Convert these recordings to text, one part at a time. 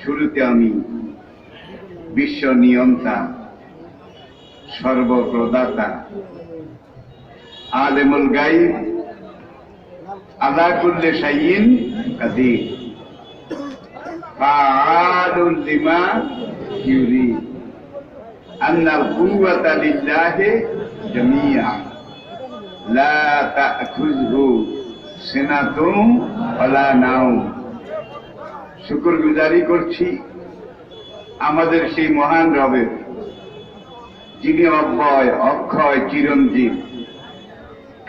শুরুতে আমি বিশ্ব নিয়ন্তা, সর্বপ্রদাতা, আলেমুল গায়ব, আলা কুল্লি শাইইন কাদির, ফাআলুল লিমা ইউরিদ, আন্নাল কুওয়াতা লিল্লাহি জামিআ, লা তা'খুযহু সিনাতুন ওয়ালা নাওম। শুকরগুজারি করছি আমাদের সেই মহান রবের, যিনি অব্যয়, অক্ষয়, চিরঞ্জীব,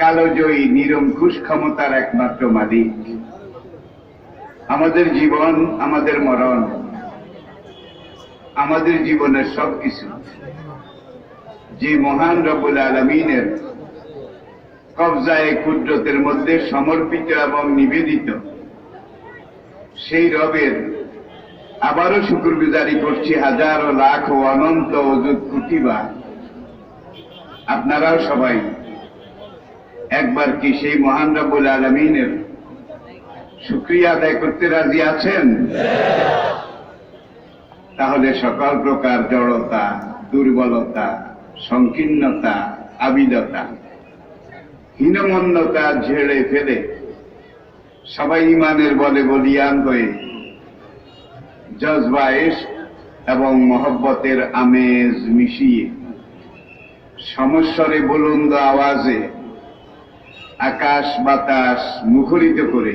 কালজয়ী, নিরঙ্কুশ ক্ষমতার একমাত্র মালিক। আমাদের জীবন, আমাদের মরণ, আমাদের জীবনের সবকিছু যে মহান রব্বুল আলামিনের কবজায়ে কুদরতের মধ্যে সমর্পিত এবং নিবেদিত, সেই রবের আবারও শুকরগুজারি করছি হাজারো লাখ ও অনন্ত অযুত কোটিবার। আপনারাও সবাই একবার কি সেই মহান রব্বুল আলামিনের শুকরিয়া আদায় করতে রাজি আছেন? তাহলে সকল প্রকার জড়তা, দুর্বলতা, সংকীর্ণতা, আবিদতা, হীনমন্যতা ঝেড়ে ফেলে সবাই ইমানের বলে বলিয়ান হয়ে জজবা ইশক এবং মহব্বতের আমেজ মিশিয়ে সমস্বরে বুলন্দ আওয়াজে আকাশ বাতাস মুখরিত করে,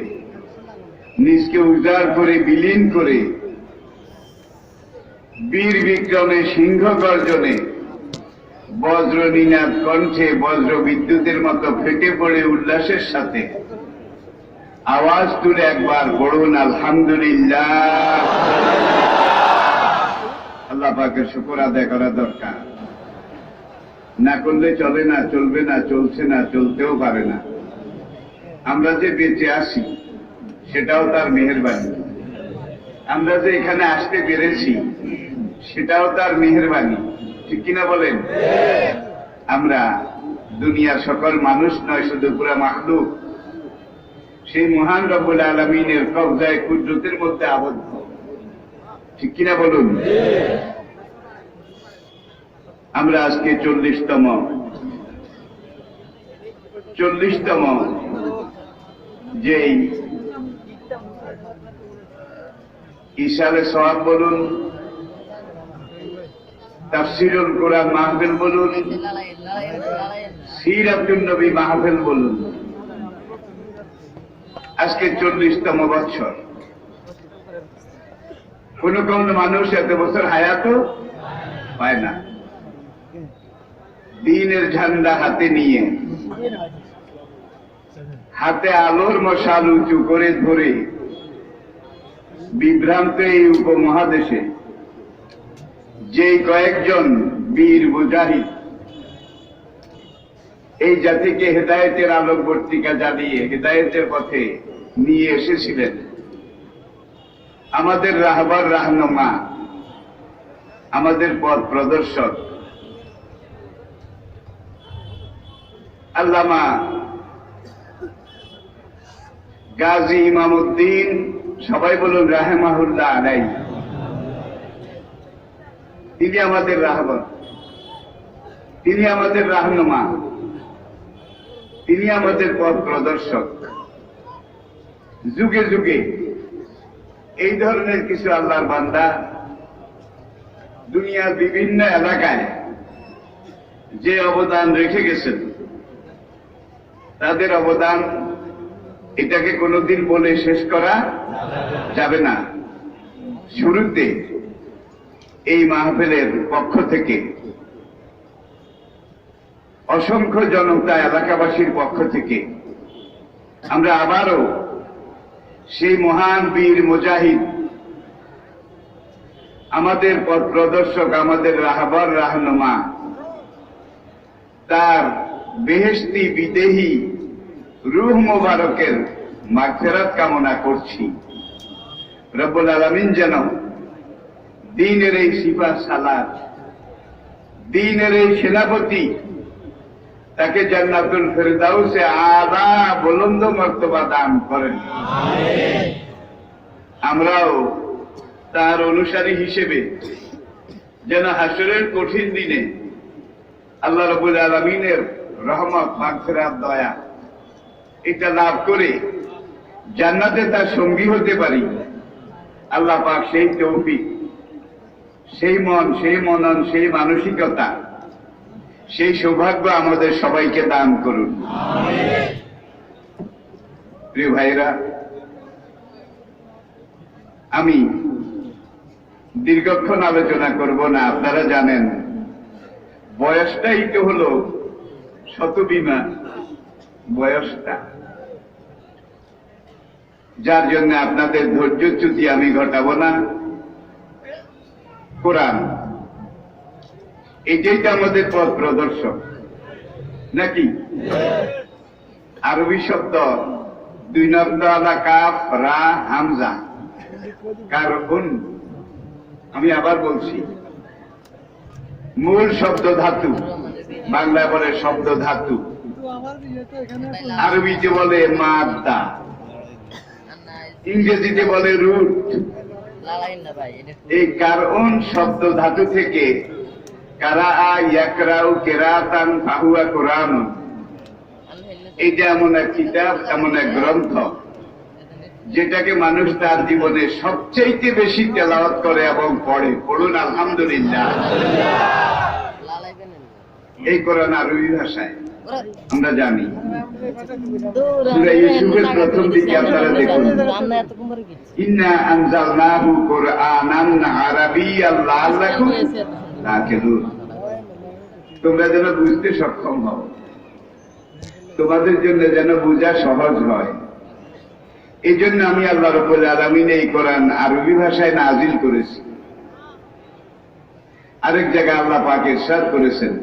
নিজকে উজাড় করে বিলীন করে, বীর বিক্রমে, সিংহ গর্জনে, বজ্র নিনাদ কণ্ঠে, বজ্র বিদ্যুতের মতো ফেটে পড়ে উল্লাসের সাথে আওয়াজ তুলে একবার পড়ুন আলহামদুলিল্লাহ। আল্লাহ পাকের শুকর আদায় করা দরকার। না করলে চলে না, চলবে না, চলছে না, চলতেও পারে না। আমরা যে বেঁচে আসি সেটাও তার মেহেরবানি। আমরা যে এখানে আসতে পেরেছি সেটাও তার মেহেরবানি। ঠিক কিনা বলেন? আমরা দুনিয়ার সকল মানুষ নয়, শুধু পুরা মাখলুক সেই মহান রব্বুল আলামিনের কবজায়ে কুদরতের মধ্যে আবদ্ধ। ঠিক কিনা বলুন? আমরা আজকে 40তম যেই ইশারে সওয়াব বলুন, তাফসীরুল কোরআন মাহফিল বলুন, সিরাতুন নবী মাহফিল বলুন, আজকে 40তম বছর। কোন কোন মানুষ এত বছর হায়াতও পায় না। দ্বীনের ঝান্ডা হাতে নিয়ে, হাতে আলোর মশাল উঁচু করে ধরে বিভ্রান্ত এই উপমহাদেশে যে কয়েকজন বীর মুজাহিদ এই জাতিকে হেদায়েতের আলোকবর্তিকা জ্বালিয়ে হেদায়েতের পথে নিয়ে এসেছিলেন, আমাদের রাহবার রাহনুমা, আমাদের পথ প্রদর্শক আল্লামা গাজী ইমামউদ্দিন, সবাই বলুন রাহিমাহুল্লাহ আলাইহি। তিনি আমাদের রাহবার, তিনি আমাদের রাহনুমা, তিনি আমাদের পথ প্রদর্শক। যুগে যুগে এই ধরনের কিছু আল্লাহর বান্দা দুনিয়ার বিভিন্ন এলাকায় যে অবদান রেখে গেছেন, তাদের অবদান এটাকে কোনোদিন বলে শেষ করা যাবে না। শুরুতে এই মাহফিলের পক্ষ থেকে অসংখ্য জনতা, এলাকাবাসীর পক্ষ থেকে আমরা আবারও সেই মহান বীর মুজাহিদ, আমাদের পথ প্রদর্শক, আমাদের রাহবার রাহনুমা, তার বেহেশতি বিদেহী রূহ মোবারকের মাগফিরাত কামনা করছি। রব্বুল আলামিন যেন দ্বীনের এই সিপাহ সালার, দ্বীনের এই সেনাপতি, তাকে জান্নাতুল ফেরদাউসে আলা বুলন্দ মর্তবা দান করেন। আমরাও তার অনুসারী হিসেবে যেন হাসরের কঠিন দিনে আল্লাহ রাব্বুল আলামিনের রহমত, মাগফিরাত, দয়া এটা লাভ করে জান্নাতে তার সঙ্গী হতে পারি। আল্লাহ পাক সেই তৌফিক, সেই মন, সেই মনন, সেই মানসিকতা, সেই সৌভাগ্য আমাদের সবাইকে দান করুন। প্রিয় ভাইরা, আমি দীর্ঘক্ষণ আলোচনা করব না। আপনারা জানেন বয়সটাই তো হলো শতবীমা বয়সটা, যার জন্য আপনাদের ধৈর্যচ্যুতি আমি ঘটাবো না। কোরআন এটাই তো আমাদের পথ প্রদর্শক নাকি? আরবি শব্দ 2 নকতা কাফ রা হামজা কারণ, আমি আবার বলছি, মূল শব্দ ধাতু, বাংলায় বলে শব্দ ধাতু, আরবিতে বলে মাদ্দা, ইংরেজিতে বলে রুট। এই কারণ শব্দ ধাতু থেকে কারা ইয়াকরাউ কেরাতান ফাহুয়া কোরআন, এটা এমন এক কিতাব, এমন এক গ্রন্থ যেটাকে মানুষ তার জীবনে সবচেয়ে বেশি তেলাওয়াত করে এবং পড়ে। পড়ুন আলহামদুলিল্লাহ। এই কোরআন আরবি ভাষায়, আমরা জানি। সূরা ইউসুফের প্রথম দিকে আপনারা দেখুন, ইন্না আনজালনাহু কুরআনান আরাবিয়্যান লাআল্লাকুম তা'কিলুন। তোমরা যেন বুঝতে সক্ষম হও, তোমাদের জন্য যেন বোঝা সহজ হয়। এই জন্য আমি আল্লাহ রাব্বুল আলামিন এই কোরআন আরবি ভাষায় নাজিল করেছি। আরেক জায়গায় আল্লাহ পাক ইরশাদ করেছেন,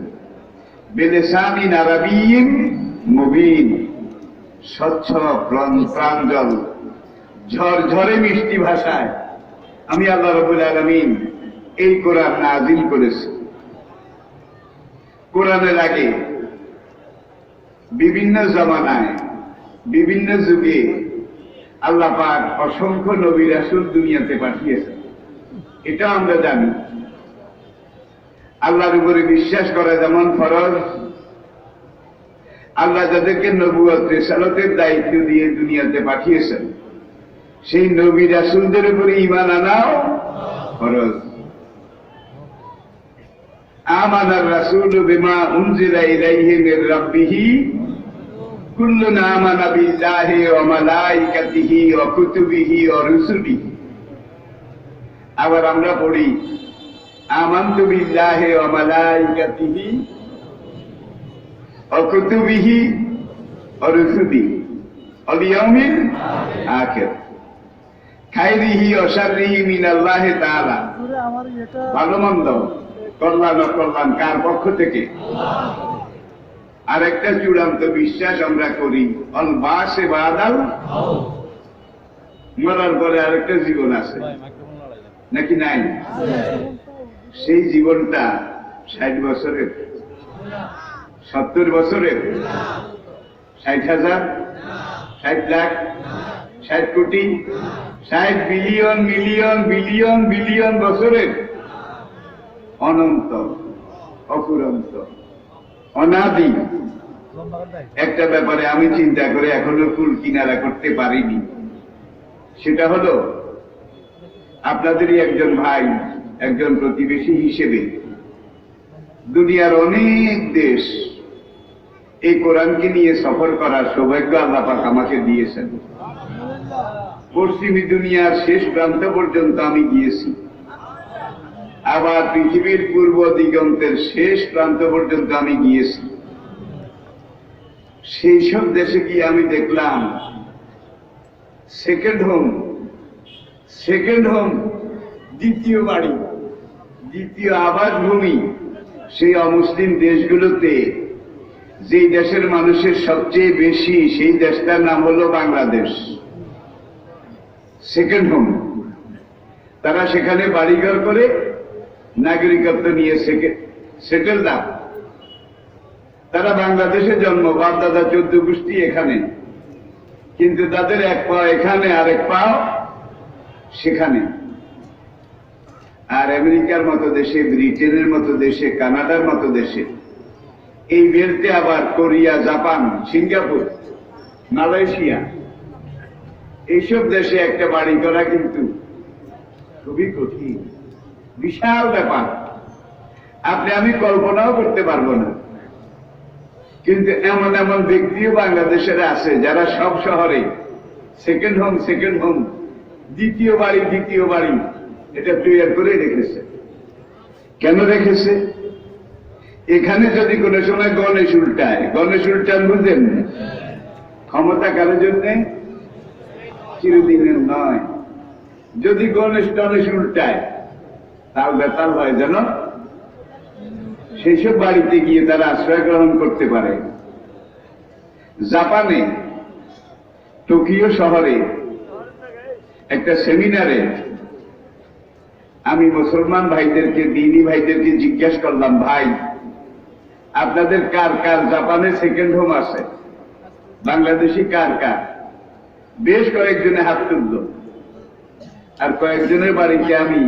বিলিসানিন আরাবিয়্যিন মুবিন, স্বচ্ছ প্রাঞ্জল ঝরঝরে মিষ্টি ভাষায় আমি আল্লাহ রাব্বুল আলামিন এই কোরআন নাজিল করেছি। কোরআনের আগে বিভিন্ন জমানায়, বিভিন্ন যুগে আল্লাহ পাক অসংখ্য নবী রাসূল দুনিয়াতে পাঠিয়েছেন, এটা আমরা জানি। আল্লাহর উপরে বিশ্বাস করা যেমন ফরজ, আল্লাহ যাদেরকে নবুয়ত রিসালাতের দায়িত্ব দিয়ে দুনিয়াতে পাঠিয়েছেন, সেই নবী রাসূলদের উপরে ঈমান আনাও ফরজ। আমানার রাসূলু বিমা উনজিলা ইলাইহি মির রাব্বিহি কুল্লুন আমানা বিল্লাহি ওয়া মালাইকাতিহি ওয়া কুতুবিহি ওয়া রুসুলিহি। আবার আমরা পড়ি, আমানতু বিল্লাহি ওয়া মালাইকাতিহি ওয়া কুতুবিহি ওয়া রুসুলিহি ওয়াল ইয়াউমিল আখির খাইরিহি ওয়া শাররিহি মিনাল্লাহি তাআলা। ভালো মন্দ, কল্যাণ অকল্যাণ কার পক্ষ থেকে? আরেকটা চূড়ান্ত বিশ্বাস আমরা করি, অল বাসে বাদাল, মরার পরে আরেকটা জীবন আছে নাকি নাই? সেই জীবনটা 60 বছরের, 70 বছরের, 60,000, 60 লাখ, 60 কোটি, 60 বিলিয়ন মিলিয়ন বিলিয়ন বিলিয়ন বছরের, অনন্ত, অফুরন্ত, অনাদি। একটা ব্যাপারে আমি চিন্তা করে এখনো কুল কিনারা করতে পারিনি, সেটা হলো আপনাদেরই একজন ভাই, একজন প্রতিবেশী হিসেবে দুনিয়ার অনেক দেশ এই কোরআনকে নিয়ে সফর করার সৌভাগ্য আল্লাহ পাক আমাকে দিয়েছেন। পশ্চিমী দুনিয়ার শেষ প্রান্ত পর্যন্ত আমি গিয়েছি, আবার পৃথিবীর পূর্ব দিগন্তের শেষ প্রান্ত পর্যন্ত আমি গিয়েছি। সেই সব দেশে গিয়ে আমি দেখলাম সেকেন্ড হোম, দ্বিতীয় বাড়ি, দ্বিতীয় আবাসভূমি সেই অমুসলিম দেশগুলোতে। যেই দেশের মানুষের সবচেয়ে বেশি, সেই দেশটার নাম হলো বাংলাদেশ। সেকেন্ড হোম, তারা সেখানে বাড়িঘর করে নাগরিকত্ব নিয়ে সেটেল দাম। তারা বাংলাদেশে জন্ম, বাপ দাদা 14 গোষ্ঠী এখানে, কিন্তু তাদের এক পা এখানে আর এক পা সেখানে। আর আমেরিকার মতো দেশে, ব্রিটেনের মতো দেশে, কানাডার মতো দেশে, এই বেল্টে আবার কোরিয়া, জাপান, সিঙ্গাপুর, মালয়েশিয়া, এইসব দেশে একটা বাড়ি করা কিন্তু খুবই কঠিন, বিশাল ব্যাপার। আপনি আমি কল্পনাও করতে পারবো না। কিন্তু এমন এমন ব্যক্তিও বাংলাদেশের আছে যারা সব শহরে সেকেন্ড হোম, দ্বিতীয় বাড়ি এটা তৈরি করে রেখেছে। কেন রেখেছে? এখানে যদি কোনো সময় গণেশ উল্টান বুঝেন, ক্ষমতা কারোর জন্যে চিরদিনের নয়। যদি গণেশ উল্টায় তার বেতাল হয় যেন সেই সব বাড়িতে গিয়ে তারা আশ্রয় গ্রহণ করতে পারে। জাপানে টোকিও শহরে একটা সেমিনারে আমি মুসলমান ভাইদেরকে, দিনী ভাইদেরকে জিজ্ঞাসা করলাম, ভাই আপনাদের কার কার জাপানে সেকেন্ড হোম আছে? বাংলাদেশি কার কার? বেশ কয়েকজনে হাত তুলল। আর কয়েকজনের বাড়িতে আমি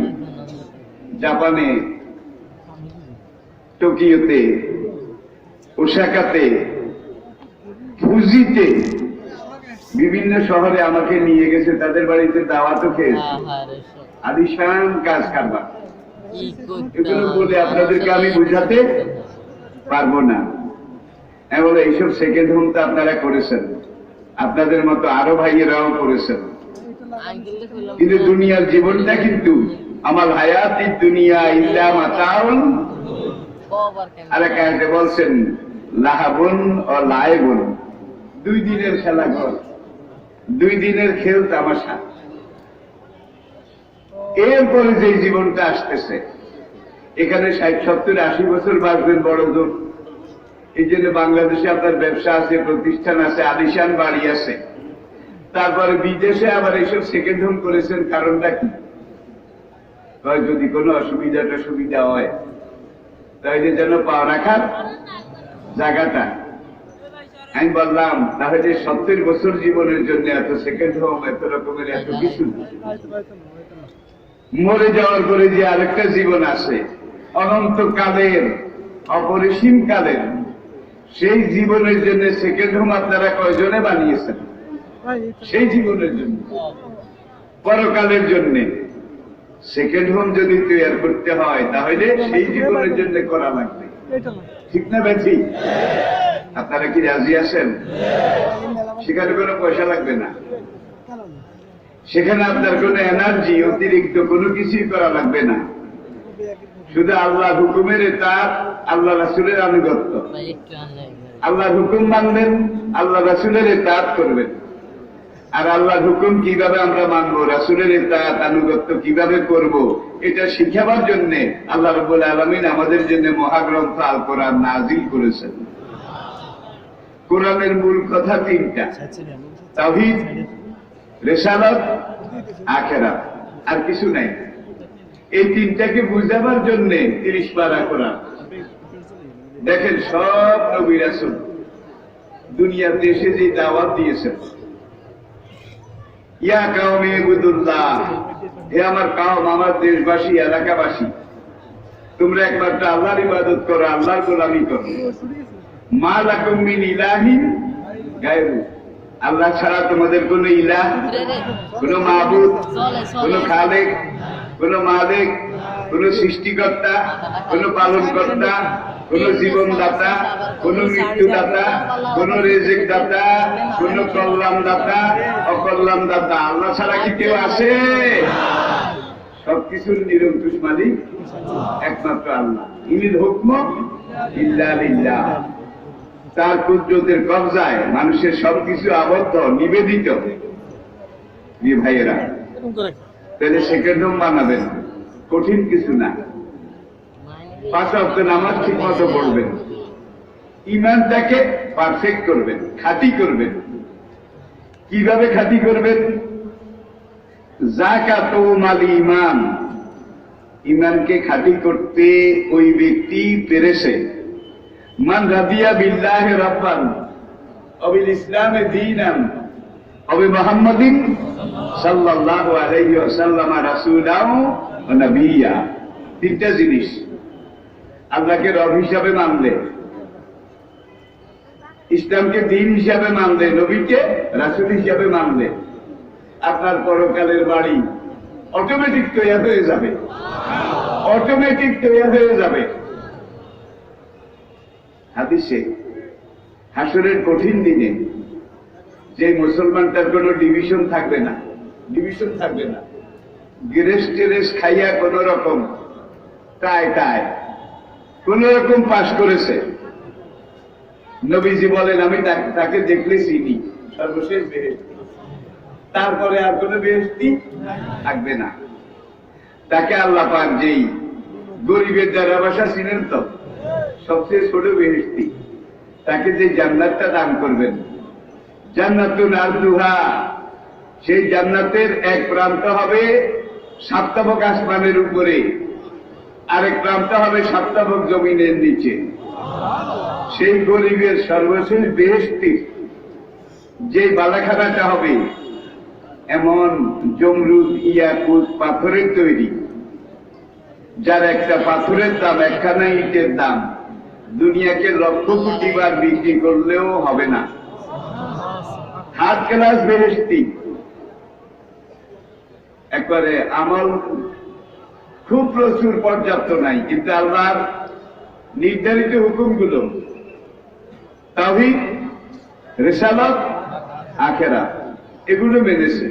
জাপানে টোকিওতে, ওসাকাতে, ফুজিতে, বিভিন্ন শহরে আমাকে নিয়ে গেছে, তাদের বাড়িতে দাওয়াতও খেয়েছে। আলিশান কাজ কারবার, এগুলো বলে আপনাদেরকে আমি বুঝাতে পারবো না। এমন এইসব সেকেন্ড হোম তো আপনারা করেছেন, আপনাদের মতো আরো ভাইয়েরাও করেছেন। কিন্তু দুনিয়ার জীবনটা কিন্তু আমার হায়াতি দুনিয়া ইল্লা মাতাউন, আর একাতে বলছেন লাহাবুন ও লাইবুন, 2 দিনের খেলা ঘর, 2 দিনের খেল তামাশা। এরপরে যে জীবনটা আসতেছে, এখানে 60, 70, 80 বছর বাঁচবেন বড় জোর। এই জন্য বাংলাদেশে আপনার ব্যবসা আছে, প্রতিষ্ঠান আছে, আলিশান বাড়ি আছে। তারপরে বিদেশে আবার এইসব সেকেন্ড হোম করেছেন, কারণটা কি? যদি কোনো সুবিধা হয় তাহলে যেন পাওয়া রাখার জায়গাটা। আমি বললাম তাহলে 70 বছর জীবনের জন্য এত সেকেন্ড হোম, এত রকমের এত কিছু, মরে যাওয়ার পরে যে আরেকটা জীবন আছে অনন্তকালের, অপরিসীম কালের, সেই জীবনের জন্য সেকেন্ড হোম আপনারা কয়জনে বানিয়েছেন? সেই জীবনের জন্য, পরকালের জন্য সেকেন্ড হোম যদি তৈরি করতে হয় তাহলে সেই জীবনের জন্য করা লাগবে, ঠিক না বেঠি? আপনারা কি রাজি আছেন? সেখানে কোনো পয়সা লাগবে না, সেখানে আপনার কোনো এনার্জি, অতিরিক্ত কোনো কিছুই করা লাগবে না। শুধু আল্লাহ হুকুমের ইতাআত, আল্লাহ রাসূলের আনুগত্য। আল্লাহর হুকুম মানবেন, আল্লাহ রাসূলের ইতাআত করবেন। আর আল্লাহর হুকুম কিভাবে আমরা মানবো, রাসূলের ইতাআত আনুগত্য কিভাবে করব, এটা শিখাবার জন্য আল্লাহ রাব্বুল আলামিন আমাদের জন্য মহাগ্রন্থ আল কোরআন নাযিল করেছেন। কোরআনের মূল কথা 3টা, তাওহীদ, রিসালাত, আখিরাত, আর কিছু নাই। এই 3টাকে বুঝাবার জন্য 30 পারা কোরআন। দেখেন সব নবী রাসূল দুনিয়াতে এসে যে দাওয়াত দিয়েছেন, ইয়া কাওমি ইবুদুল্লাহ, হে আমার কাওম, আমার দেশবাসী, এলাকাবাসী, তোমরা একমাত্র আল্লাহর ইবাদত করো, আল্লাহর গোলামি করো। মা লাকুম মিন ইলাহিন গায়রু, আল্লাহ ছাড়া তোমাদের কোন ইলাহ, কোন মাবুদ, কোন খালেক, কোন মালিক, কোন সৃষ্টিকর্তা, কোন পালনকর্তা, কোন জীবনদাতা, কোন মৃত্যুদাতা, কোন রিজিক দাতা, কোন কল্যাণ দাতা, অকল্যাণ দাতা আল্লাহ ছাড়া কি কেউ আছে? সবকিছুর নিরঙ্কুশ মালিক একমাত্র আল্লাহ। ইনিল হুকম ইল্লা লিল্লাহ, তার কুদরতের কবজায় মানুষের সবকিছু আবদ্ধ, নিবেদিত। ভাইয়েরা, তাহলে সেকেন্ড হোম বানাবেন, কঠিন কিছু না। 5 ওয়াক্ত নামাজ ঠিক মতো পড়বেন, ইমানটাকে পারফেক্ট করবেন, খাঁটি করবেন। কিভাবে খাঁটি করবেন? যাকাতু মাল ঈমান, ইমানকে খাঁটি করতে ওই ব্যক্তি পেরেছে। মান রাদিয়া বিল্লাহি রাব্বান ওয়া বিল ইসলামি দীনান ওয়া বি মুহাম্মাদিন সাল্লাল্লাহু আলাইহি ওয়াসাল্লাম রাসূলাহু নাবিয়্যা, তিনটা জিনিস। আল্লাহকে রব হিসাবে মানলে, ইসলামকে দিন হিসাবে মানলে, নবীকে রাসূল হিসাবে মানলে, আপনার পরকালের বাড়ি অটোমেটিক তৈরি হয়ে যাবে, অটোমেটিক তৈরি হয়ে যাবে। হাদিসে হাসরের কঠিন দিনে যে মুসলমানটার কোনো ডিভিশন থাকবে না, ডিভিশন থাকবে না, গ্রেস টেরেস খাইয়া কোন রকম টায় কোন রকম পাশ করেছে, নবীজি বলেন আমি তাকে দেখলে চিনি, সর্বশেষ বেহেশতি, তারপরে আর কোন বেহেশতি থাকবে না। তাকে আল্লাহ পাক যেই গরিবের যারা বাসা ছিলেন তো সবচেয়ে ছোট বেহেশতি, তাকে যে জান্নাতটা দান করবেন, জান্নাতুন আরদুহা, সেই জান্নাতের এক প্রান্ত হবে সপ্তাবক আসমানের উপরে, আরেক প্রান্ত হবে সপ্তাবক জমিনের নিচে। সেই গরিবের সর্বশেষ বেহেশতি যে বালাখানাটা হবে এমন জমরুদ ইয়াকুত পাথরের তৈরি, যার একটা পাথরের দাম, একখানা ইটের দাম দুনিয়াকে লক্ষ কোটি বার বিক্রি করলেও হবে না। থার্ড ক্লাস বেহেশতি, একবারে আমল খুব প্রচুর পর্যাপ্ত নাই, কিন্তু আল্লাহর নির্ধারিত হুকুমগুলো তাওহীদ, রিসালাত, আখিরাত এগুলো মেনেছে।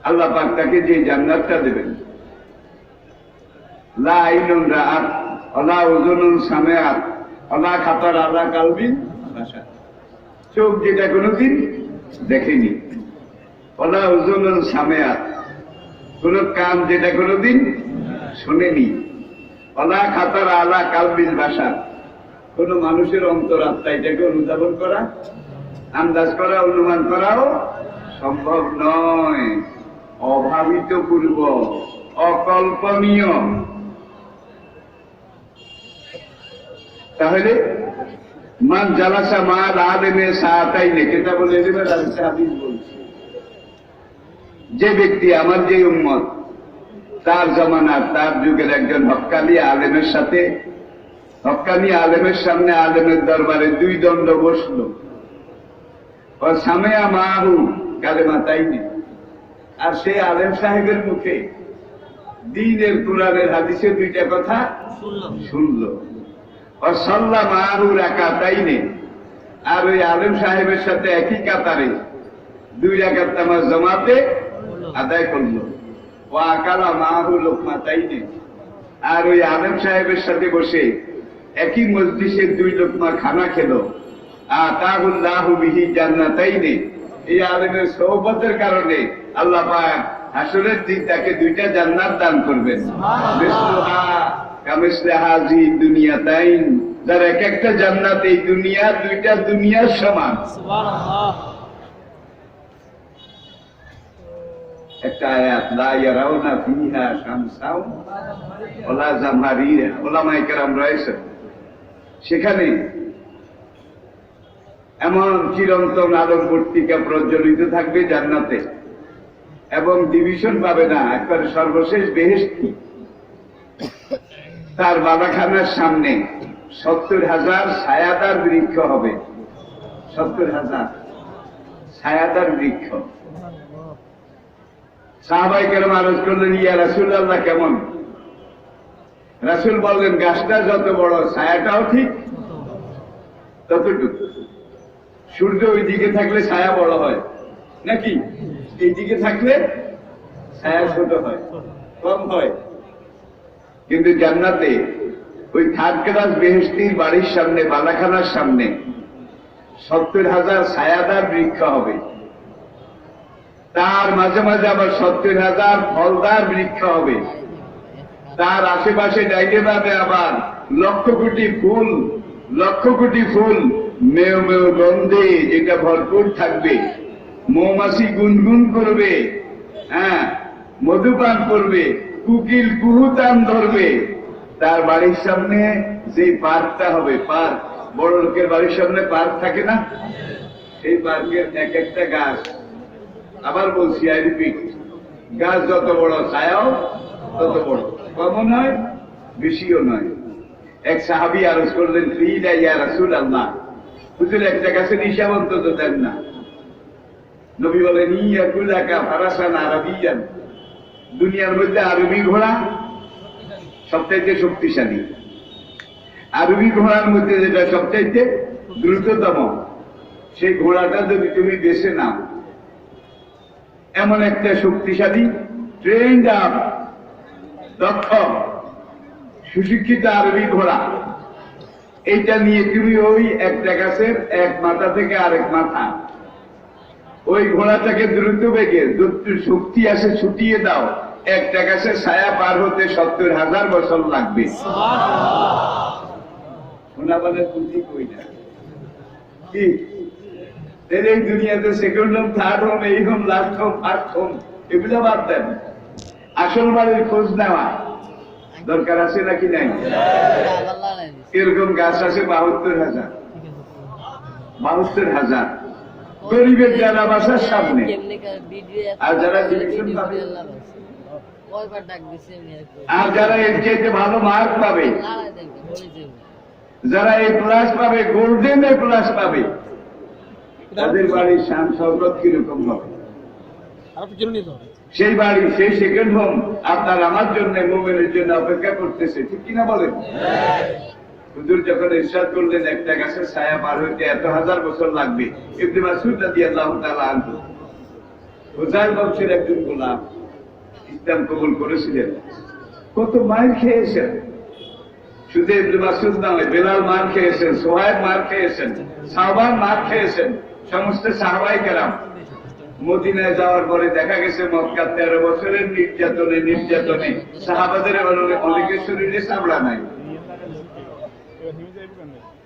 আল্লাহ পাক তাকে যে জান্নাতটা দেবেন, লা আইনুন রাআত ওয়ালা উযুনুন সামিআত ওয়ালা খাতার আলা কালবিন বাশার, চোখ যেটা কোনোদিন দেখেনি, ওয়ালা উযুনুন সামিআত, কোন কান যেটা কোনোদিন শোনেনি, ওয়ালা খাতার আলা কালবিন বাশার, কোন মানুষের অন্তরাত্মা এটাকে অনুধাবন করা, আন্দাজ করা, অনুমান করাও সম্ভব নয়, অভাবিত পূর্ব, অকল্পনীয়। তাহলে মান জালাসা মাল আলেমে সাআতাইনে, কিতাবুল ইলমে হাদিস বলছে, যে ব্যক্তি আমার যে উম্মত তার জামানার, তার যুগের একজন হক্কানি আলেমের সাথে, হক্কানি আলেমের সামনে আলেমের দরবারে দুই দণ্ড বসলো, ও সামিয়া মাহু কালেমাতাইনি, আর সেই আলেম সাহেবের মুখে দ্বীনের কুরআনের হাদিসের দুইটা কথা শুনলো, ও সাল্লা মাহু রাকাতাইনি, আর ওই আলেম সাহেবের সাথে একই কাতারে 2 রাকাত নামাজ জামাতে আদায় করলো, ও আকালা মাহু লোকমাতাইনি, আর ওই আলেম সাহেবের সাথে বসে একই মজলিসে 2 লোকমা খানা খেলো, আতাহুল্লাহু বিহি জান্নাতাইনি, এই আলেমের সোহবতের কারণে আল্লাহ পাক হাসরের দিন তাকে 2টা জান্নাত দান করবেন। মিসলুহা কামিসলি হাযিহি দুনিয়াতাইন, যার এক একটা জান্নাত এই দুনিয়া 2টা দুনিয়ার সমান। সুবহানাল্লাহ। একটা আয়াত, লা ইয়ারাউনা ফিহা শামসাও ওয়ালা জামহারিরা, উলামায়ে কেরাম রয়েছে সেখানে, এমন চিরন্তন আলোর পত্রিকা প্রজ্বলিত থাকবে জান্নাতে, এবং ডিভিশন পাবে না, একবারে সর্বশেষ বেহেশতি। তার বালাখানার সামনে 70,000 ছায়াদার বৃক্ষ হবে, 70,000 ছায়াদার বৃক্ষ। সাহাবায়ে কেরাম আরজ করলেন, ইয়া রাসূলুল্লাহ কেমন? রাসূল বললেন, গাছটা যত বড় ছায়াটাও ঠিক ততটুকু। সূর্য ওই দিকে থাকলে ছায়া বড় হয় নাকি? এই দিকে থাকলে ছায়া ছোট হয়, কম হয়। কিন্তু জান্নাতে ওই থার্ড ক্লাস বেহেশতির বাড়ির সামনে, বালাখানার সামনে 70,000 ছায়াদার বৃক্ষ হবে, তার মাঝে মাঝে আবার 70,000 ফলদার বৃক্ষ হবে, তার আশেপাশে ডাইনে বামে আবার লক্ষ কোটি ফুল, লক্ষ কোটি ফুল মেয় মেয় গন্ধে যেটা ভরপুর থাকবে, মৌমাছি গুনগুন করবে, হ্যাঁ মধুপান করবে, কুকিল কুহুতান ধরবে। তার বাড়ির সামনে যে পার্কটা হবে, পার্ক, বড় লোকের বাড়ির সামনে পার্ক থাকে না, সেই পার্কের এক একটা গাছ, আবার বলছি আই রিপিট, গাছ যত বড় ছায়াও তত বড়, কমও নয় বেশিও নয়। এক সাহাবী আরজ করলেন, ফিলা ইয়া রাসূলুল্লাহ, হুজুর একটা গাছের হিসাব অন্তত দেন না। নবী বলেন, ইয়াকুলাকা ফারাসান আরাবিয়ান, দুনিয়ার মধ্যে আরবি ঘোড়া সবচাইতে শক্তিশালী, আরবি ঘোড়ার মধ্যে যেটা সবচাইতে দ্রুততম, সেই ঘোড়াটা যদি তুমি বেছে নাও, এমন একটা শক্তিশালী ট্রেন্ড আপ দক্ষ সুশিক্ষিত আরবি ঘোড়া, এইটা নিয়ে তুমি ওই একটা গাছের এক মাথা থেকে আরেক মাথা ওই ঘোড়াটাকে দ্রুত বেগে যতটুকু শক্তি আসে ছুটিয়ে দাও, একটা গাছের ছায়া পার হতে ৭০,০০০ বছর লাগবে। শোনা বলে বুদ্ধি কই না কি? এই দুনিয়াতে সেকেন্ড হোম, থার্ড হোম, এই home, last home, first home, এগুলো বাদ দেন। আসল বাড়ির খোঁজ নেওয়া দরকার আছে নাকি নাই? এরকম গাছ আছে ৭২,০০০, ৭২,০০০। গরিবের যারা বাসার সামনে, আর যারা ডিভিশন পাবে, আর যারা এর চাইতে ভালো মার্ক পাবে, যারা এই প্লাস পাবে, গোল্ডেন এ প্লাস পাবে, তাদের বাড়ির শান শওকত কিরকম হবে? সেই বাড়ি, সেই সেকেন্ড হোম আপনার আমার জন্য, মুমিনের জন্য অপেক্ষা করতেছে, ঠিক কিনা বলেন? হুজুর যখন ইরশাদ করলেন একটা গাছের ছায়া পার হইতে এত ১০০০ বছর লাগবে, ইবনে মাসউদ রাদিয়াল্লাহু তাআলা আনহু হুযাইল বংশের একজন গোলাম, ইসলাম কবুল করেছিলেন। কত মার খেয়েছেন, শুধু ইবনে মাসউদ নয়, বেলাল মার খেয়েছেন, সোহাইব মার খেয়েছেন, সাহবান মার খেয়েছেন, সমস্ত সাহাবায়ে কেরাম। মদিনায় যাওয়ার পরে দেখা গেছে মক্কা ১৩ বছরের নির্যাতনে সাহাবাদের অনেকের শরীরে চামড়া নাই,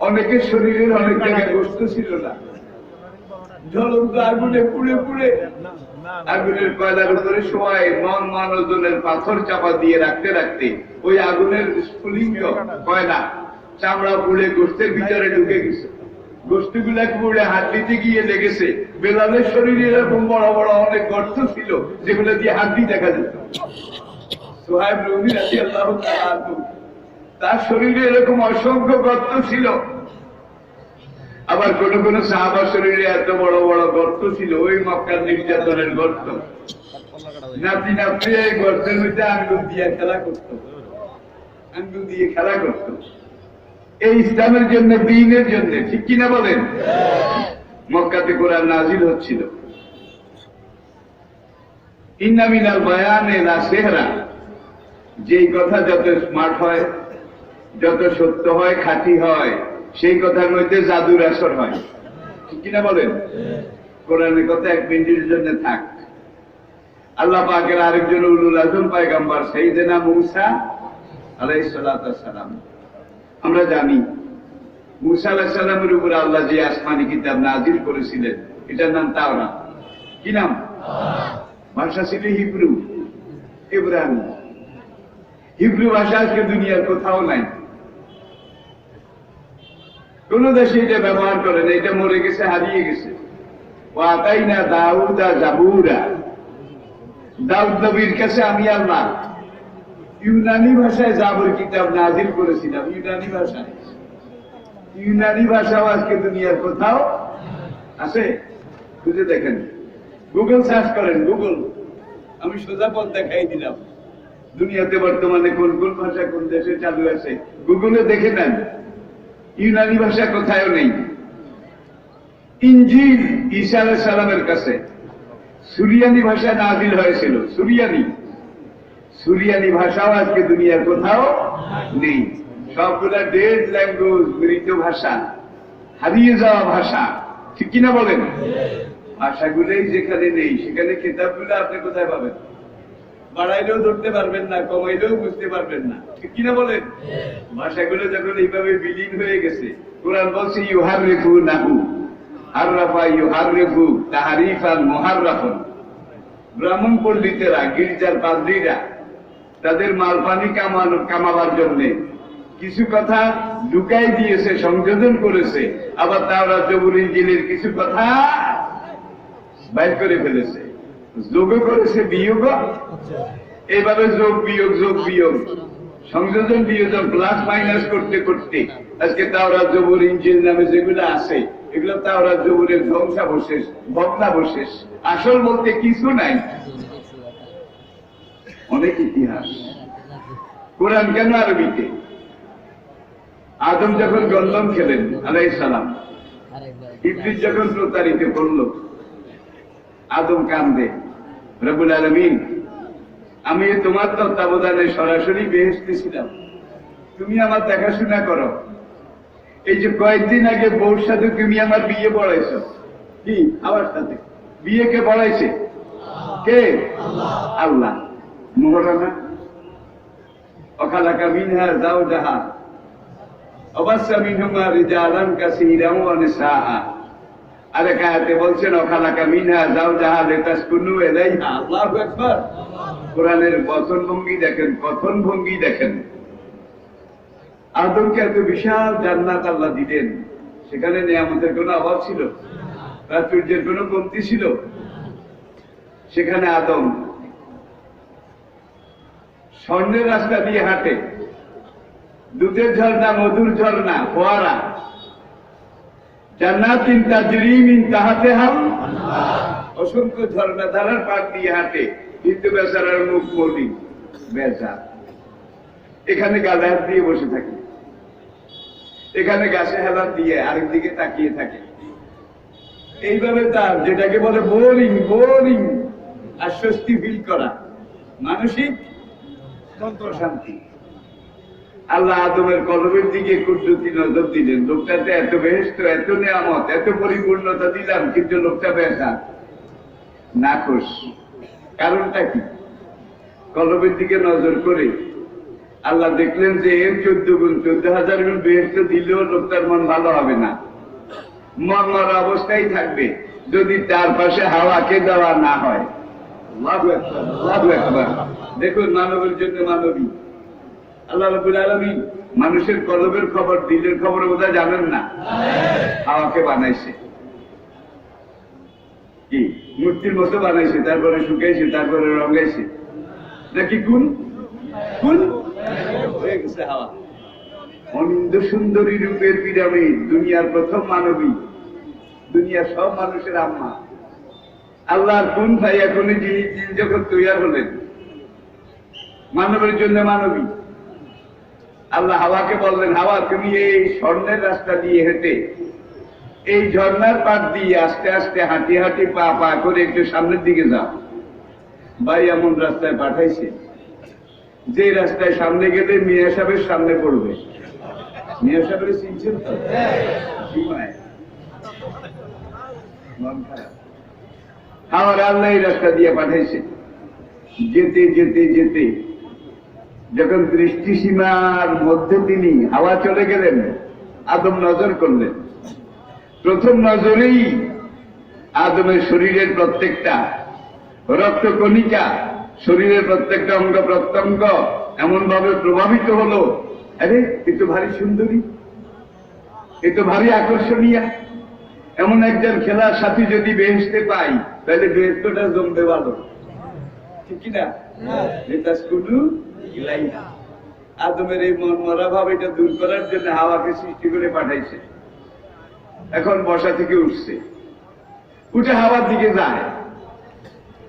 অনেকের শরীরের অনেক জায়গায় গোশত ছিল না, জ্বলন্ত আগুনে পুড়ে পুড়ে, আগুনের কয়লার উপরে শোয়ায় মন ওজনের পাথর চাপা দিয়ে রাখতে রাখতে ওই আগুনের স্ফুলিঙ্গ কয়লা চামড়া পুড়ে গোশতের ভিতরে ঢুকে গেছে, গোষ্ঠীগুলা পুড়ে হাত দিতে গিয়ে লেগেছে। বেলালের শরীরে এরকম বড় বড় অনেক গর্ত ছিল যেগুলো দিয়ে হাত দিয়ে দেখা যেত। সোহাইব রুমি রাদিয়াল্লাহু তাআলা আনহু, তার শরীরে এরকম অসংখ্য গর্ত ছিল। আবার কোন কোন সাহাবার শরীরে এত বড় বড় গর্ত ছিল, ওই মক্কার নির্যাতনের গর্ত। নাতি নাতি এই গর্তের মধ্যে আঙ্গুল দিয়ে খেলা করত, আঙ্গুল দিয়ে খেলা করত, এই ইসলামের জন্য, দ্বীনের জন্য, ঠিক কিনা বলেন? মক্কাতে কোরআন নাজিল হচ্ছিল। ইন্না মিনাল বায়ানে লা সিহরা, যেই কথা যত স্মার্ট হয়, যত সত্য হয়, খাঁটি হয়, সেই কথার মধ্যে জাদুর আসর হয়, ঠিক কিনা বলেন? কোরআনের কথা ১ মিনিটের জন্য থাক। আল্লাহ পাকের আরেকজন উলুল আজম পয়গম্বর সাইয়েদনা মূসা আলাইহিস সালাতু ওয়াস সালাম, আমরা জানি মূসা আলাইহিস সালামের উপর আল্লাহ যে আসমানি কিতাব নাজিল করেছিলেন, এটার নাম তাওরাত। কি নাম? ভাষা ছিল হিব্রু, ইব্রানি। হিব্রু ভাষা আজকে দুনিয়ার কোথাও নাই, কোন দেশে এটা ব্যবহার করে না, এটা মরে গেছে, হারিয়ে গেছে। ওয়া আতাইনা দাউদা জাবুরা, দাউদ নবীর কাছে আমি আল্লাহ ইউনানি ভাষায় জাবর কিতাব নাজিল করেছিলাম। ইউনানি ভাষায়, ইউনানি ভাষাও আজকে দুনিয়ার কোথাও আছে? খুঁজে দেখেন, গুগল সার্চ করেন, গুগল, আমি সোজা পথ দেখাই দিলাম। দুনিয়াতে বর্তমানে কোন কোন ভাষা কোন দেশে চালু আছে গুগলে দেখে নেন, ইউনানি ভাষা কোথাও নেই। ইনজিল ঈসা আলাইহিস সালামের কাছে সুরিয়ানি ভাষা নাজিল হয়েছিল, সুরিয়ানি ভাষাও আজকে দুনিয়ার কোথাও নেই। সবগুলা ডেড ল্যাঙ্গুয়েজ, মৃত ভাষা, হারিয়ে যাওয়া ভাষা, ঠিক কিনা বলেন? ভাষাগুলোই যেখানে নেই, সেখানে কিতাবগুলো আপনি কোথায় পাবেন? বাড়াইলেও ধরতে পারবেন না, কমাইলেও বুঝতে পারবেন না, ঠিক কিনা বলেন? ভাষাগুলো যখন এইভাবে বিলীন হয়ে গেছে, কোরআন বলছে ইউহাররিফুনাহু, হাররাফা ইউহাররিফু তাহরিফান মুহাররাফান। ব্রাহ্মণ পণ্ডিতেরা, গির্জার পাদ্রীরা তাদের মালপানি কামাবার জন্য কিছু কথা ঢুকাই দিয়েছে, সংযোজন করেছে, আবার তাওরাত জবুর ইনজিলের কিছু কথা বাইর করে ফেলেছে। যোগও করেছে বিয়োগ, এইভাবে যোগ বিয়োগ সংযোজন বিয়োজন প্লাস মাইনাস করতে করতে আজকে তাওরাত জবুর ইনজিল নামে যেগুলো আছে এগুলো তাওরাত জবুরের ধ্বংসাবশেষ, ভগ্নাবশেষ। আসল বলতে কিছু নাই, অনেক ইতিহাস। কোরআন কেন আরবিতে? আদম যখন গন্ধম খেলেন আলাইহিস সালাম, ইবলিস যখন প্রতারিত করল, আদম কান্দে, রব্বুল আলামিন আমি তোমার তত্ত্বাবধানে সরাসরি বেহেশতে ছিলাম, তুমি আমার দেখাশোনা করো। এই যে কয়েকদিন আগে বউর সাথে তুমি আমার বিয়ে পড়াইছ, কি আমার সাথে বিয়ে কে পড়াইছে? কে? আল্লাহ। মোহরানা অখালাকা মিনহা যাওজাহা অবাসা মিনহুমা রিজালান কাসীরান ওয়া নিসাআ। আরেক আয়াতে বলছেন অখালাকা মিনহা যাওজাহা লিতাসকুনু ইলাইহা। আল্লাহু আকবার। কোরআনের বচন ভঙ্গি দেখেন, কথন ভঙ্গি দেখেন। আদমকে এত বিশাল জান্নাত আল্লাহ দিলেন, সেখানে নিয়ামতের কোনো অভাব ছিল? প্রাচুর্যের কোনো কমতি ছিল? সেখানে আদম স্বর্ণের রাস্তা দিয়ে হাঁটে, দুধের ঝর্ণা, মধুর ঝর্ণা, ফোয়ারা, জান্নাতিন তাজরি মিন তাহতিহাল, অসংখ্য ঝর্ণা ধারার পাশ দিয়ে হাঁটে, কিন্তু বেচারার মুখ মলিন, বেচা। এখানে গালে হাত দিয়ে বসে থাকে, এখানে গাছে হেলাত দিয়ে আরেকদিকে তাকিয়ে থাকে। এইভাবে তার যেটাকে বলে বোরিং বোরিং আশ্বস্তি ফিল করা, মানসিক প্রশান্তি। আল্লাহ আদমের কলবের দিকে কুদরতি নজর দিলেন। লোকটাতে এত বেহেশত, এত নিয়ামত, এত পরিপূর্ণতা দিলাম, কিন্তু লোকটা বেচা, নাখোশ। কারণটা কি? কলবের দিকে নজর করে আল্লাহ দেখলেন যে এর 14 গুণ, 14,000 গুণ বেহেশত দিলেও লোকটার মন ভালো হবে না, মন মরা অবস্থায় থাকবে যদি তার পাশে হাওয়াকে দেওয়া না হয়। আল্লাহু আকবার, আল্লাহু আকবার। দেখুন মানবের জন্য মানবী আল্লাহ রাব্বুল আলামিন মানুষের কলবের খবর, দিলের খবর বোধহয় জানেন না। হাওয়াকে বানাইছে কি মূর্তির মতো বানাইছে, তারপরে শুকাইছে, তারপরে রঙাইছে, নাকি কোন কোন হয়ে গেছে হাওয়া। অনিন্দ সুন্দরী রূপের পিরামিড, দুনিয়ার প্রথম মানবী, দুনিয়ার সব মানুষের আম্মা। আল্লাহর কোন ভাই এখন যিনি যখন তৈরি হলেন মানবের জন্য মানবী, আল্লাহ হাওয়াকে বললেন, হাওয়া তুমি এই স্বর্ণের রাস্তা দিয়ে হেঁটে এই ঝর্ণার পাড় দিয়ে আস্তে আস্তে হাঁটি হাঁটি পা পা করে একটু সামনের দিকে যাও। ভাই এমন রাস্তায় পাঠাইছে যে রাস্তায় সামনে গেলে মিয়া সাহেবের সামনে পড়বে। মিয়া সাহেবের চিনছেন তো? হাওয়ার আল্লাহ এই রাস্তা দিয়ে পাঠাইছে। যেতে যেতে যেতে যখন দৃষ্টিসীমার মধ্যে তিনি হাওয়া চলে গেলেন, আদম নজর করলেন। প্রথম নজরেই আদমের শরীরের প্রত্যেকটা রক্তকণিকা, শরীরের প্রত্যেকটা অঙ্গ প্রত্যঙ্গ এমন ভাবে প্রভাবিত হলো, আরে এ তো ভারী সুন্দরী, এ তো ভারী আকর্ষণীয়। এমন একজন খেলার সাথী যদি বেহেশতে পাই তাহলে বেহেশতটা জমবে ভালো, ঠিক কিনা? আদমের এই মন মরা ভাব এটা দূর করার জন্য হাওয়াকে সৃষ্টি করে পাঠাইছে। এখন বসা থেকে উঠছে, উঠে হাওয়ার দিকে যায়।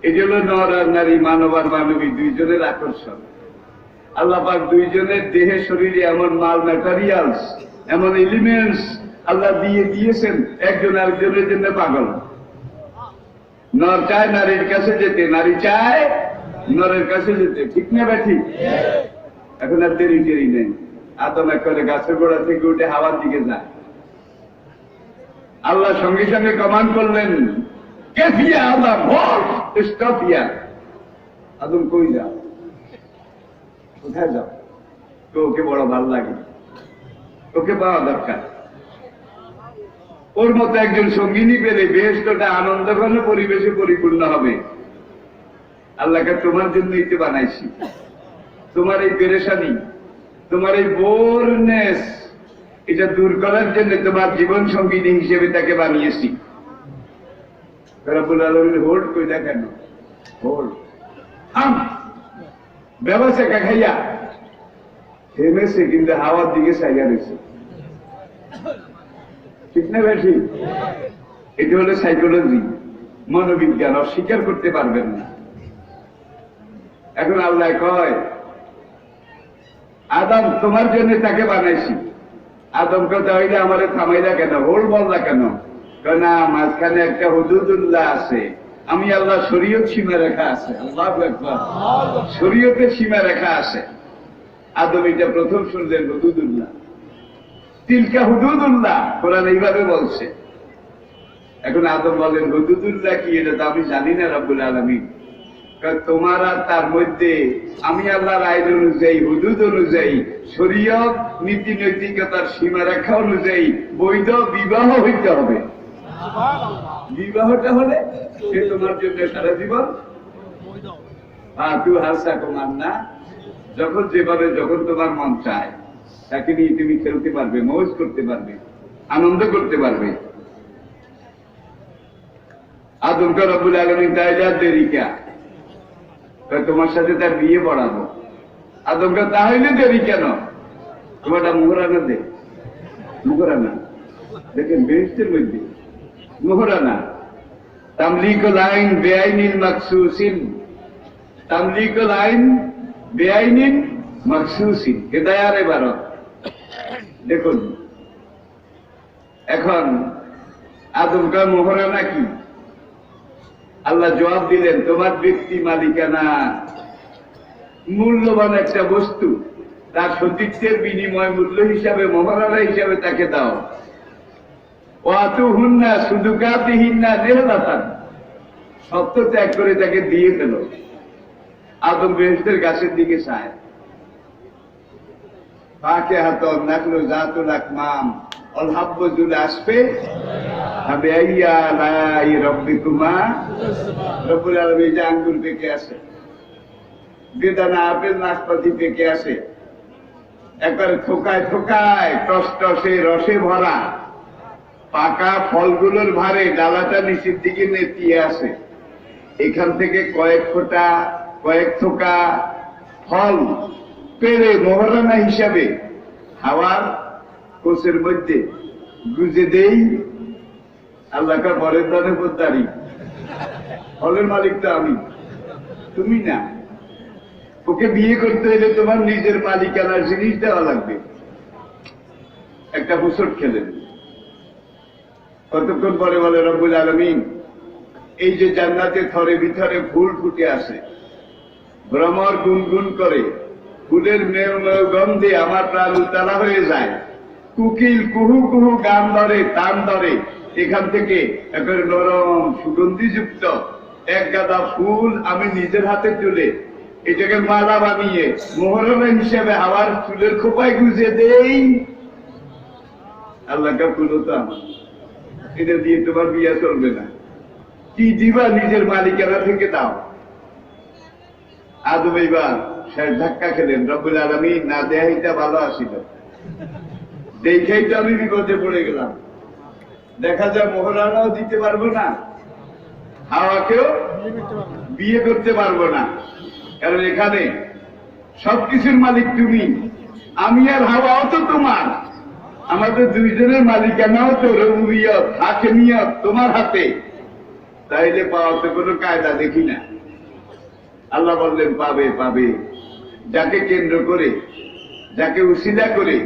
এই জন্য নর আর নারী, মানব আর মানবী দুইজনের আকর্ষণ। আল্লাহ পাক দুইজনের দেহে শরীরে এমন মাল ম্যাটেরিয়ালস, এমন এলিমেন্টস আল্লাহ দিয়ে দিয়েছেন, একজন আরেকজনের জন্য পাগল। নর চায় নারীর কাছে যেতে, নারী চায় নরের কাছে যেতে, ঠিক না ব্যাঠি? এখন আর দেরি দেরি নেই, আদম এক করে গাছের গোড়া থেকে উঠে হাওয়ার দিকে যায়। আল্লাহ সঙ্গে সঙ্গে কমান্ড করলেন, কেফিয়া আদম স্টপ হিয়ার। আদম কই যাও, কোথায় যাও? তো ওকে বড় ভালো লাগে, ওকে পাওয়া দরকার। ওর মতো একজন সঙ্গিনী পেলে বেহেশতটা আনন্দঘন পরিবেশে পরিপূর্ণ হবে। আল্লাহকে তোমার জন্যই তো বানাইছি, তোমার এই পেরেশানি, তোমার এই বোরনেস, এটা দূর করার জন্য তোমার জীবন সঙ্গিনী হিসেবে তাকে বানিয়েছি। রব্বুল আলামিন হোল্ড কইরা কেন? হোল থাম ব্যবসা খাইয়া থেমেছে, কিন্তু হাওয়ার দিকে চাইয়া রয়েছে। ঠিক না ভাই? ঠিক। এটা হলো সাইকোলজি, মনোবিজ্ঞান, অস্বীকার করতে পারবেন না। এখন আল্লাহ কয়, আদম তোমার জন্য তাকে বানাইছি। আদমকে তাহলে আমারে থামাইলা কেন, হোল বললা কেন? না, মাঝখানে একটা হুদুদুল্লাহ আছে, আমি আল্লাহ শরীয়ত সীমা রেখা আছে। আল্লাহু আকবার, শরীয়তের সীমা রেখা আছে। আদম এটা প্রথম শুনলেন, হুদুদুল্লাহ, তিলকা হুদুদুল্লাহ, কোরআন এইভাবে বলছে। এখন আদম বলেন হুদুদুল্লাহ কি, এটা তো আমি জানি না রব্বুল আলামিন। তোমার আর তার মধ্যে আমি আল্লাহর আইন অনুযায়ী, হুদুদ অনুযায়ী, শরীয়ত নীতি নৈতিকতার সীমারেখা অনুযায়ী বৈধ বিবাহ হইতে হবে। বিবাহটা হলে সে তোমার জন্য সারা জীবন তুই হাসা কমান না, যখন যেভাবে যখন তোমার মন চায় তাকে নিয়ে তুমি খেলতে পারবে, মৌজ করতে পারবে, আনন্দ করতে পারবে। আদমকে রব্বুল আলামিন তাইলে আর দেরি কা, তোমার সাথে তার বিয়ে পড়াবো। আদমকে তাহলে দেরি কেন, তোমারটা মোহরানা দে। মোহরানা দেখেন বেহেশতের মধ্যে মোহরানা, তামলিকুল আইন বেআইনিন মাকসুসিন, তামলিকুল আইন বেআইনিন মাকসুসিন, হেদায়ার ইবারত। দেখুন এখন আদমকে মোহরানা কি, আল্লাহ জবাব দিলেন, তোমার ব্যক্তি মালিকানা মূল্যবান একটা বস্তু, তার সতীত্বের বিনিময় মূল্য হিসাবে, মোহরানা হিসাবে তাকে দাও। ওয়াতুহুন্না সুদুকাতিহিন্না নিহলাতান, সত্য ত্যাগ করে তাকে দিয়ে ফেল। আদম বেহেশতের গাছের দিকে চায়, পাকে হাত নাকলু জাতুল আকমাম অল হাব্বুল আসবে হবে আইয়া লাই রব্বিকুমা। রব্বুল আলামিন যে আঙ্গুর পেকে আছে, বেদানা আপেল নাশপাতি পেকে আছে, একবার থোকায় থোকায় টসটসে রসে ভরা, পাকা ফলগুলোর ভারে ডালাটা নিচের দিকে নেতিয়ে আসে। এখান থেকে কয়েক ফোঁটা, কয়েক থোকা ফল পেরে মোহরানা হিসাবে হাওয়ার কোষের মধ্যে গুজে দেই। আল্লাহকে বরের দানে পোদ্দারি, ফলের মালিক তো আমি, তুমি না। ওকে বিয়ে করতে হলে তোমার নিজের মালিকানার জিনিস দেওয়া লাগবে। একটা হুসট খেলেন, কতক্ষণ পরে বলে রব্বুল আলামিন, এই যে জান্নাতে থরে ভিতরে ফুল ফুটে আসে, ভ্রমর গুনগুন করে, ফুলের মেয় মেয় গন্ধে আমার প্রাণ উত্তালা হয়ে যায়, কুকিল কুহু কুহু গান ধরে, টান ধরে, এখান থেকে একেবারে নরম সুগন্ধিযুক্ত এক গাদা ফুল আমি নিজের হাতে তুলে এটাকে মালা বানিয়ে মোহরানা হিসেবে হাওয়ার চুলের খোপায় গুজে দেই। আল্লাহকে ফুলো তো আমার, এটা দিয়ে তোমার বিয়ে চলবে না। কি দিবা, নিজের মালিকানা থেকে দাও। আদম এইবার শেষ ধাক্কা খেলেন, রব্বুল আলামিন না দেখাইটা ভালো আসিল, দেখেই তো আমি বিপদে পড়ে গেলাম। দেখা যায় মোহরানাও দিতে পারবো না, হাওয়াকেও বিয়ে করতে পারবো না, কারণ এখানে সবকিছুর মালিক তুমি, আমি আর হাওয়াও তো তোমার। আমাদের দুইজনের মালিকানাও তো রুবুবিয়ত, হাকিমিয়ত তোমার হাতে। তাইলে পাওয়া তো কোনো কায়দা দেখি না। আল্লাহ বললেন পাবে, পাবে। যাকে কেন্দ্র করে, যাকে উসিলা করে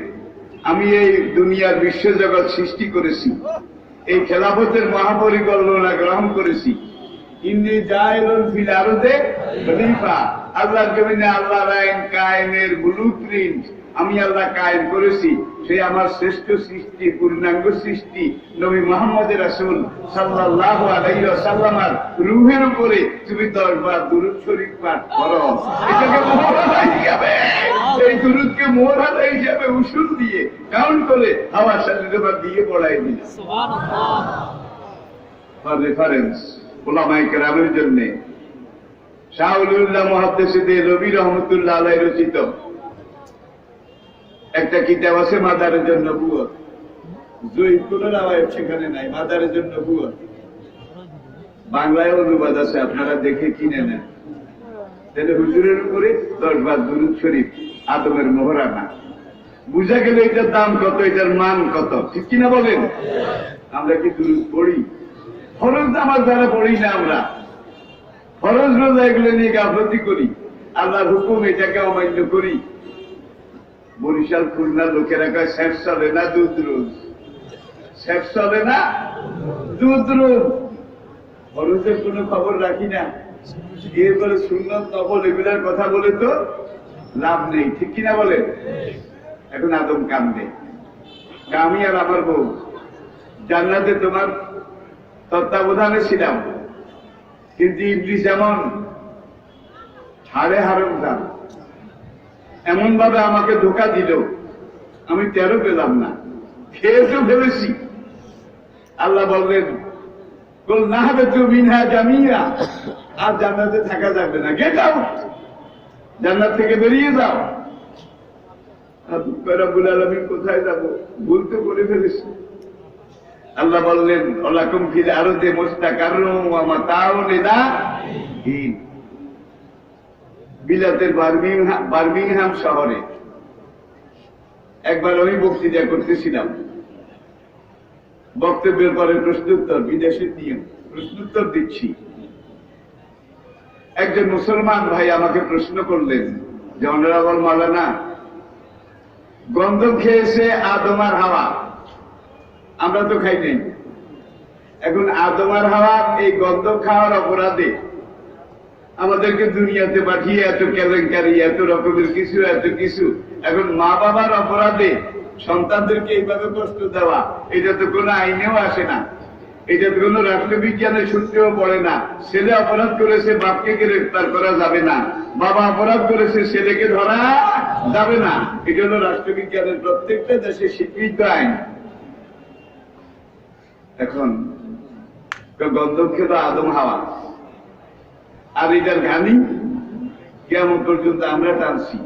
আমি এই দুনিয়ার বিশ্বজগৎ সৃষ্টি করেছি, এই খেলাফতের মহাপরিকল্পনা গ্রহণ করেছি। ইন্নী জাইলুন ফিল আরদে খলিফা, আল্লাহর জমিনে আল্লাহর আইন কায়েমের ব্লুপ্রিন্ট আমি আল্লাহ কায়েম করেছি। সেই আমার শ্রেষ্ঠ সৃষ্টি, পূর্ণাঙ্গ সৃষ্টি নবী মুহাম্মদ রাসূল সাল্লাল্লাহু আলাইহি ওয়াসাল্লামের রূহের উপরে তুমি 10 বার দুরূদ শরীফ পাঠ করো। এটাকে মোহরানা হিসাবে, এই দুরূদকে মোহরানা হিসাবে উসুল দিয়ে কাউন্ট করে আমার সাথে তোমার দিয়ে পড়াই দিল। সুবহানাল্লাহ। ফর রেফারেন্স উলামায়ে কেরামের জন্য শাহ ওলিউল্লাহ মুহাদ্দিস নবী রহমাতুল্লাহ আলাইহি রচিত একটা কিতাব আছে মাদারের জন্য বুয়ত, কোন রাওয়ায়াত সেখানে নাই, মাদারের জন্য বুয়ত। বাংলায় অনুবাদ আছে, আপনারা দেখে কিনে নেন। তাহলে হুজুরের উপরে 10 বার দুরূদ শরীফ আদমের মোহরানা। বুঝা গেল এটার দাম কত, এটার মান কত, ঠিক কিনা বলেন? আমরা কি দুরূদ পড়ি? ফরজ নামাজ যারা পড়ি না, আমরা ফরজ রোজা এগুলো নিয়ে গাফলতি করি, আল্লাহর হুকুম এটাকে অমান্য করি। বরিশাল খুলনার লোকেরা কয় শেষ চলে না দুধ রোজ, শেষ চলে না দুধ রোজ। ফরজের কোনো খবর রাখি না, এরপরে সুন্নত নফল এগুলার কথা বলে তো লাভ নেই, ঠিক কিনা বলেন? এখন আদম কান্দে, আমি আর আমার বউ জান্নাতে তোমার তত্ত্বাবধানে ছিলাম, কিন্তু ইবলিস এমন হাড়ে হারামজান এমন ভাবে আমাকে ধোঁকা দিল, আমি 13 পেলাম না, খেয়েছেও ফেলেছি। আল্লাহ বললেন কুল নাহবিতু মিনহা জামিয়া, আর জান্নাতে থাকা যাবে না, গেট আউট, জান্নাত থেকে বেরিয়ে যাও। রব্বুল আলামিন কোথায় যাব, ভুল তো করে ফেলেছি। আল্লাহ বললেন ওয়ালাকুম ফিল আরদি মুস্তাকাররুন ওয়া মাতাউন ইলাহিন। বিলাতের বার্মিংহাম শহরে একবার আমি বক্তৃতা করতেছিলাম, বক্তব্যের পরে প্রশ্নোত্তর, বিদেশের নিয়ম, প্রশ্নোত্তর দিচ্ছি। একজন মুসলমান ভাই আমাকে প্রশ্ন করলেন যে অনারেবল মাওলানা, গন্ধম খেয়েছে আদম আর হাওয়া, আমরা তো খাই নাই, এখন আদম আর হাওয়া এই গন্ধম খাওয়ার অপরাধে আমাদেরকে দুনিয়াতে পাঠিয়ে এত কেলেঙ্কারি, এত রকমের কিছু, এত কিছু, এখন মা বাবার অপরাধে সন্তানদেরকে এইভাবে কষ্ট দেওয়া, এটা তো কোনো আইনেও আসে না, এটা তো কোনো রাষ্ট্রবিজ্ঞানের সূত্রেও পড়ে না। ছেলে অপরাধ করেছে, বাপকে গ্রেফতার করা যাবে না, বাবা অপরাধ করেছে, ছেলেকে ধরা যাবে না, এটা হলো রাষ্ট্রবিজ্ঞানের প্রত্যেকটা দেশে স্বীকৃত আইন। এখন গন্ধম খেলো আদম হাওয়া, আর এটার ঘানি কেমন পর্যন্ত আমরা টানছি।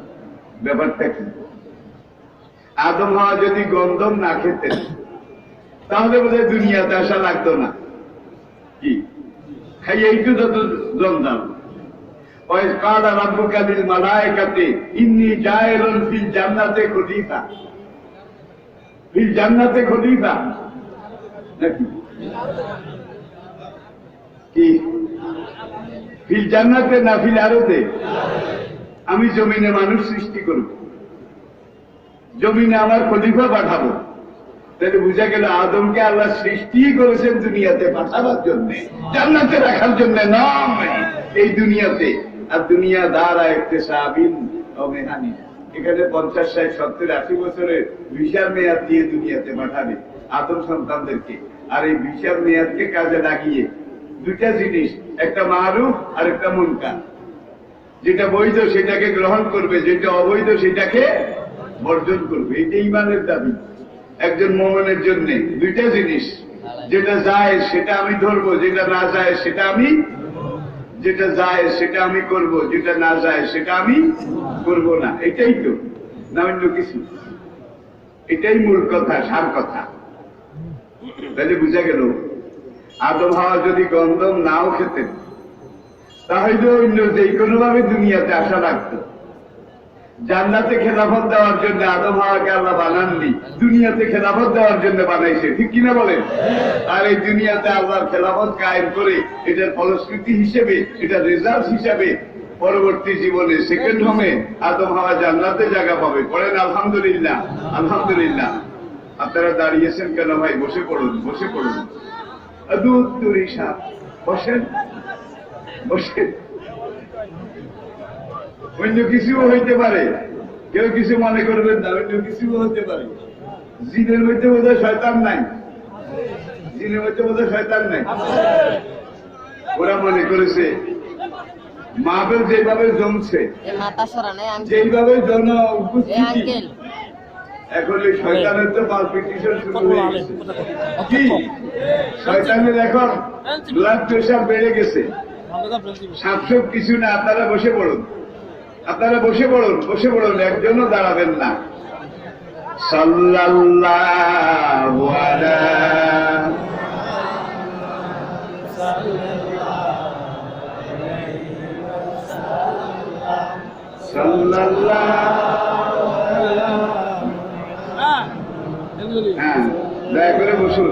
ব্যাপারটা কি? আদম হাওয়া যদি গন্ধম না খেতেন তাহলে বোধহয় দুনিয়াতে আসা লাগতো না। কি খাইয়ে একটু যত জঞ্জাল। ক্বালা রাব্বুকা লিল মালায়েকাতি ইন্নী জাইলুন ফিল জান্নাতি খলিফা, ফিল জান্নাতি খলিফা নাকি কি? ফিল জান্নাতে না ফিল আরদে? আমি জমিনে মানুষ সৃষ্টি করব, জমিনে আমার খলিফা পাঠাবো। তাহলে বুঝা গেল আদমকে আল্লাহ সৃষ্টি করেছেন দুনিয়াতে পাঠাবার জন্য, জান্নাতে রাখার জন্য নয়, এই দুনিয়াতে। আর দুনিয়া দ্বারা ইকতিসাবিন ওয়া মেহানি, এখানে 50, 60, 70, 80 বছরের ভিসার মেয়াদ দিয়ে দুনিয়াতে পাঠাবে আদম সন্তানদেরকে। আর এই ভিসার মেয়াদকে কাজে লাগিয়ে দুটা জিনিস, একটা মারুফ আর একটা মুনকার। যেটা বৈধ সেটাকে গ্রহণ করবে, যেটা অবৈধ সেটাকে বর্জন করবে। এটা ঈমানের দাবি একজন মুমিনের জন্য। দুইটা জিনিস, যেটা যায় সেটা আমি ধরবো, যেটা না যায় সেটা আমি, যেটা যায় সেটা আমি করব, যেটা না যায় সেটা আমি করব না। এটাই তো, না অন্য কিছু। এটাই মূল কথা, সার কথা। তাহলে বুঝা গেল আদম হাওয়া যদি গন্ধম নাও খেতেন তাহলে অন্য যে কোনো ভাবে দুনিয়াতে আসা লাগতো। জান্নাতে খেলাফত দেওয়ার জন্য আদম হাওয়াকে আল্লাহ বানাননি, দুনিয়াতে খেলাফত দেওয়ার জন্য বানাইছে, ঠিক কিনা বলেন? আর এই দুনিয়াতে আল্লাহর খেলাফত কায়েম করে এটার ফলশ্রুতি হিসেবে, এটা রেজাল্ট হিসেবে পরবর্তী জীবনে সেকেন্ড হোমে আদম হাওয়া জান্নাতে জায়গা পাবে। পড়েন আলহামদুলিল্লাহ, আলহামদুলিল্লাহ। আপনারা দাঁড়িয়েছেন কেন ভাই? বসে পড়ুন, বসে পড়ুন। দুধ তুরি সাপ, বসেন, বসেন। অন্য কিছুও হইতে পারে, কেউ কিছু মনে করবেন না, অন্য কিছুও হইতে পারে। জিনের মধ্যে বোধহয় শয়তান নাই, জিনের মধ্যে বোধহয় শয়তান নাই। ওরা মনে করেছে মাহফিল যেভাবে জমছে, যেইভাবে জন উপস্থিতি, এখন এই শয়তানের তো পালপিটিশন শুরু হয়ে গেছে। কি শয়তানের এখন ব্লাড প্রেশার বেড়ে গেছে, 700 কিছু না। আপনারা বসে পড়ুন, আপনারা বসে পড়ুন, বসে পড়ুন, একজনও দাঁড়াবেন না। সাল্লাল্লাহু আলা সাল্লাল্লাহু হ্যাঁ, দয়া করে বসুন।